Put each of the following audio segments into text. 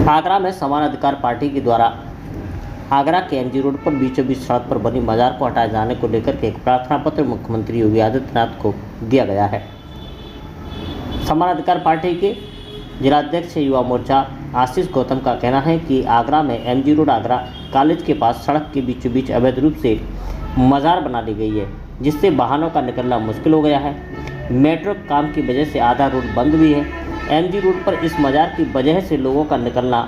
आगरा में समान अधिकार पार्टी के द्वारा आगरा के एमजी रोड पर बीचों बीच सड़क पर बनी मजार को हटाए जाने को लेकर के एक प्रार्थना पत्र मुख्यमंत्री योगी आदित्यनाथ को दिया गया है। समान अधिकार पार्टी के जिलाध्यक्ष युवा मोर्चा आशीष गौतम का कहना है कि आगरा में एमजी रोड आगरा कॉलेज के पास सड़क के बीचों बीच अवैध रूप से मजार बना ली गई है, जिससे वाहनों का निकलना मुश्किल हो गया है। मेट्रो काम की वजह से आधा रोड बंद भी है। एमजी रोड पर इस मजार की वजह से लोगों का निकलना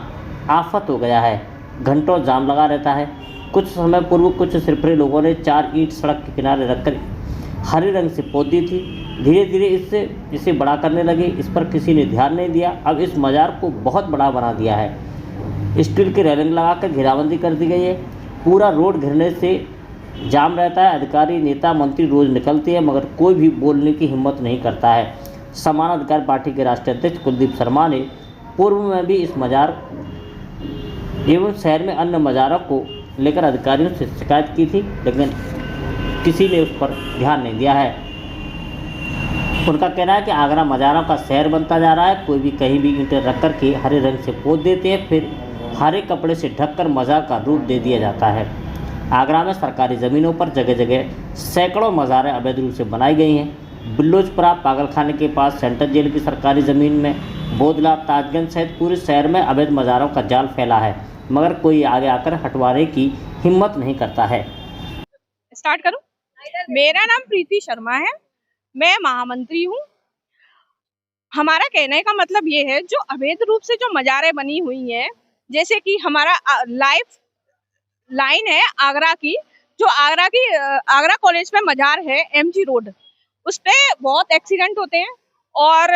आफत हो गया है। घंटों जाम लगा रहता है। कुछ समय पूर्व कुछ सिरफरे लोगों ने 4 ईंट सड़क के किनारे रखकर हरे रंग से पोत दी थी। धीरे धीरे इसे बड़ा करने लगे। इस पर किसी ने ध्यान नहीं दिया। अब इस मजार को बहुत बड़ा बना दिया है। स्टील की रेलिंग लगाकर घेराबंदी कर दी गई है। पूरा रोड घिरने से जाम रहता है। अधिकारी, नेता, मंत्री रोज निकलते हैं मगर कोई भी बोलने की हिम्मत नहीं करता है। समान अधिकार पार्टी के राष्ट्रीय अध्यक्ष कुलदीप शर्मा ने पूर्व में भी इस मजार एवं शहर में अन्य मजारों को लेकर अधिकारियों से शिकायत की थी, लेकिन किसी ने उस पर ध्यान नहीं दिया है। उनका कहना है कि आगरा मजारों का शहर बनता जा रहा है। कोई भी कहीं भी ईंटें रख कर के हरे रंग से पोत देते हैं, फिर हरे कपड़े से ढककर मजार का रूप दे दिया जाता है। आगरा में सरकारी ज़मीनों पर जगह जगह सैकड़ों मजारें अवैध रूप से बनाई गई हैं। बिल्लोचपुरा पागलखाने के पास सेंट्रल जेल की सरकारी ज़मीन में बोदला, ताजगंज सहित पूरे शहर में अवैध मजारों का जाल फैला है, मगर कोई आगे आकर हटवाने की हिम्मत नहीं करता है। स्टार्ट करूं? मेरा नाम प्रीति शर्मा है, मैं महामंत्री हूं। हमारा कहने का मतलब ये है, जो अवैध रूप से जो मजारें बनी हुई हैं, जैसे कि हमारा लाइफ लाइन है आगरा की, जो आगरा कॉलेज में मजार है एमजी रोड, उस पे बहुत एक्सीडेंट होते हैं और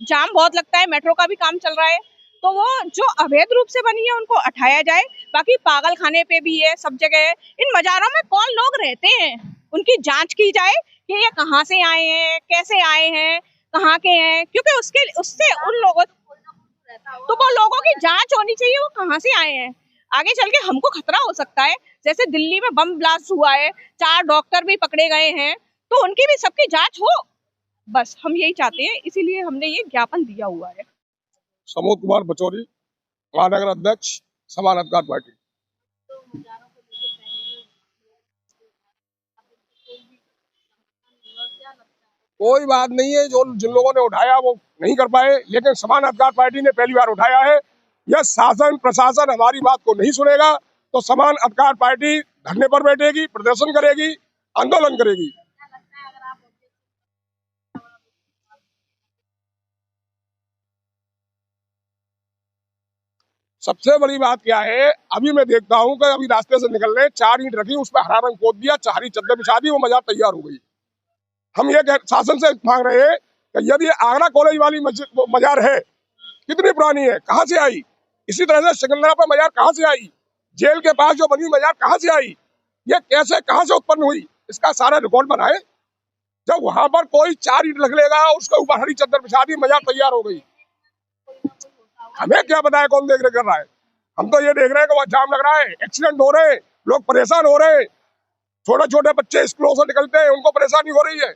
जाम बहुत लगता है। मेट्रो का भी काम चल रहा है, तो वो जो अवैध रूप से बनी है उनको हटाया जाए। बाकी पागल खाने पे भी है, सब जगह है। इन मजारों में कौन लोग रहते हैं, उनकी जांच की जाए कि ये कहाँ से आए हैं, कैसे आए हैं, कहाँ के हैं, क्योंकि उससे उन लोगों तो वो लोगों की जांच होनी चाहिए, वो कहाँ से आए हैं। आगे चल के हमको खतरा हो सकता है। जैसे दिल्ली में बम ब्लास्ट हुआ है, 4 डॉक्टर भी पकड़े गए हैं, तो उनकी भी सबकी जांच हो। बस हम यही चाहते हैं, इसीलिए हमने ये ज्ञापन दिया हुआ है। समोद कुमार बचौरी, महानगर अध्यक्ष, समान अधिकार पार्टी। कोई बात नहीं है, जो जिन लोगों ने उठाया वो नहीं कर पाए, लेकिन समान अधिकार पार्टी ने पहली बार उठाया है। यह शासन प्रशासन हमारी बात को नहीं सुनेगा तो समान अधिकार पार्टी धरने पर बैठेगी, प्रदर्शन करेगी, आंदोलन करेगी। सबसे बड़ी बात क्या है, अभी मैं देखता हूँ कि अभी रास्ते से निकल रहे 4 ईंट रखी, उस पर हरा रंग पोत दिया, हरी चद्दर बिछा दी, वो मजार तैयार हो गई। हम ये शासन से मांग रहे हैं कि यदि आगरा कॉलेज वाली मजार है, कितनी पुरानी है, कहाँ से आई? इसी तरह से सिकंदरा पर मजार कहाँ से आई? जेल के पास जो बनी मजार कहाँ से आई? ये कैसे, कहाँ से उत्पन्न हुई? इसका सारा रिकॉर्ड बनाए। जब वहां पर कोई 4 ईंट रख लेगा, उसके ऊपर हरी चद्दर बिछा दी, मजार तैयार हो गई। हमें क्या पता है कौन देख रेख कर रहा है? हम तो ये देख रहे हैं कि वहाँ जाम लग रहा है, एक्सीडेंट हो रहे हैं, लोग परेशान हो रहे हैं, छोटे छोटे बच्चे स्कूलों से निकलते हैं, उनको परेशानी हो रही है।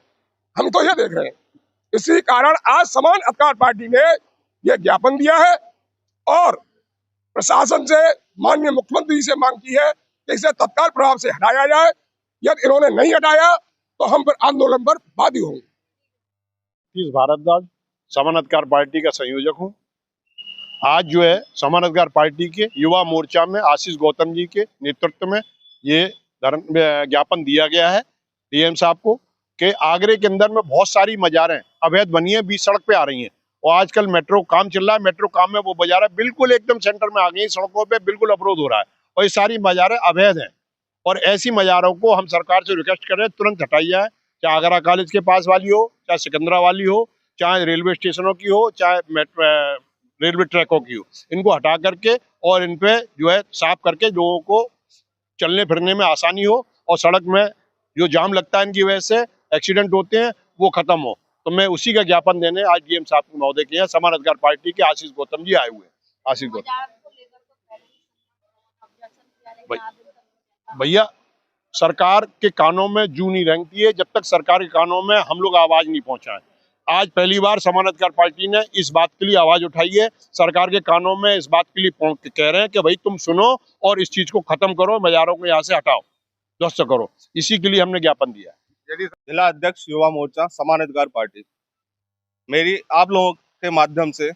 हम तो ये देख रहे हैं। इसी कारण आज समान अधिकार पार्टी ने यह ज्ञापन दिया है और प्रशासन से, माननीय मुख्यमंत्री से मांग की है कि इसे तत्काल प्रभाव से हटाया जाए। यदि इन्होंने नहीं हटाया तो हम फिर आंदोलन पर बाधी होंगे। भारद्वाज, समान अधिकार पार्टी का संयोजक हूँ। आज जो है समान अधिकार पार्टी के युवा मोर्चा में आशीष गौतम जी के नेतृत्व में ये ज्ञापन दिया गया है डीएम साहब को कि आगरे के अंदर में बहुत सारी मजारें अवैध बनी है, बीच सड़क पे आ रही हैं और आजकल मेट्रो काम चल रहा है। मेट्रो काम में वो मजारें बिल्कुल एकदम सेंटर में आ गई, सड़कों पे बिल्कुल अवरोध हो रहा है और ये सारी मजारें अवैध हैं। और ऐसी मजारों को हम सरकार से रिक्वेस्ट कर रहे हैं तुरंत हटाई जाए, चाहे आगरा कॉलेज के पास वाली हो, चाहे सिकंदरा वाली हो, चाहे रेलवे स्टेशनों की हो, चाहे रेलवे ट्रैकों की हो। इनको हटा करके और इन पे जो है साफ करके लोगों को चलने फिरने में आसानी हो और सड़क में जो जाम लगता है इनकी वजह से एक्सीडेंट होते हैं वो खत्म हो। तो मैं उसी का ज्ञापन देने आज डीएम साहब को महोदय के हैं, समान अधिकार पार्टी के आशीष गौतम जी आए हुए हैं। आशीष गौतम भैया, सरकार के कानों में जू नहीं रेंगती है जब तक सरकार के कानों में हम लोग आवाज नहीं पहुंचाएं। आज पहली बार समान अधिकार पार्टी ने इस बात के लिए आवाज उठाई है, सरकार के कानों में इस बात के लिए कह रहे हैं कि भाई तुम सुनो और इस चीज को खत्म करो, मजारों को यहाँ से हटाओ, ध्वस्त करो। इसी के लिए हमने ज्ञापन दिया। जिला अध्यक्ष युवा मोर्चा समान अधिकार पार्टी, मेरी आप लोगों के माध्यम से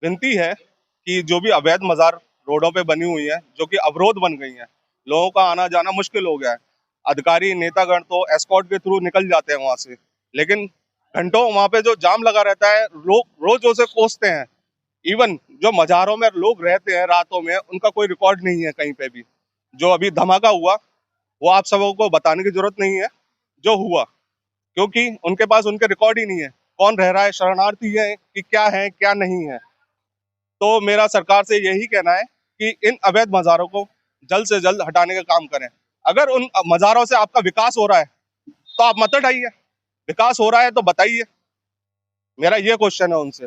विनती है कि जो भी अवैध मजार रोडों पे बनी हुई है, जो कि अवरोध बन गई हैं, लोगों का आना जाना मुश्किल हो गया है। अधिकारी नेतागण तो एस्कॉर्ट के थ्रू निकल जाते हैं वहां से, लेकिन घंटों वहां पे जो जाम लगा रहता है, लोग रोज उसे कोसते हैं। इवन जो मजारों में लोग रहते हैं रातों में, उनका कोई रिकॉर्ड नहीं है कहीं पे भी। जो अभी धमाका हुआ वो आप सबों को बताने की जरूरत नहीं है जो हुआ, क्योंकि उनके पास उनके रिकॉर्ड ही नहीं है, कौन रह रहा है, शरणार्थी है कि क्या है क्या नहीं है। तो मेरा सरकार से यही कहना है कि इन अवैध मजारों को जल्द से जल्द हटाने का काम करें। अगर उन मजारों से आपका विकास हो रहा है तो आप मत हटाइए, विकास हो रहा है तो बताइए। मेरा ये क्वेश्चन है उनसे।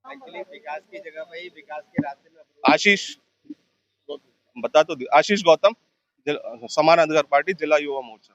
विकास की जगह पे ही विकास के रास्ते में आशीष बता तो आशीष गौतम, समान अधिकार पार्टी, जिला युवा मोर्चा।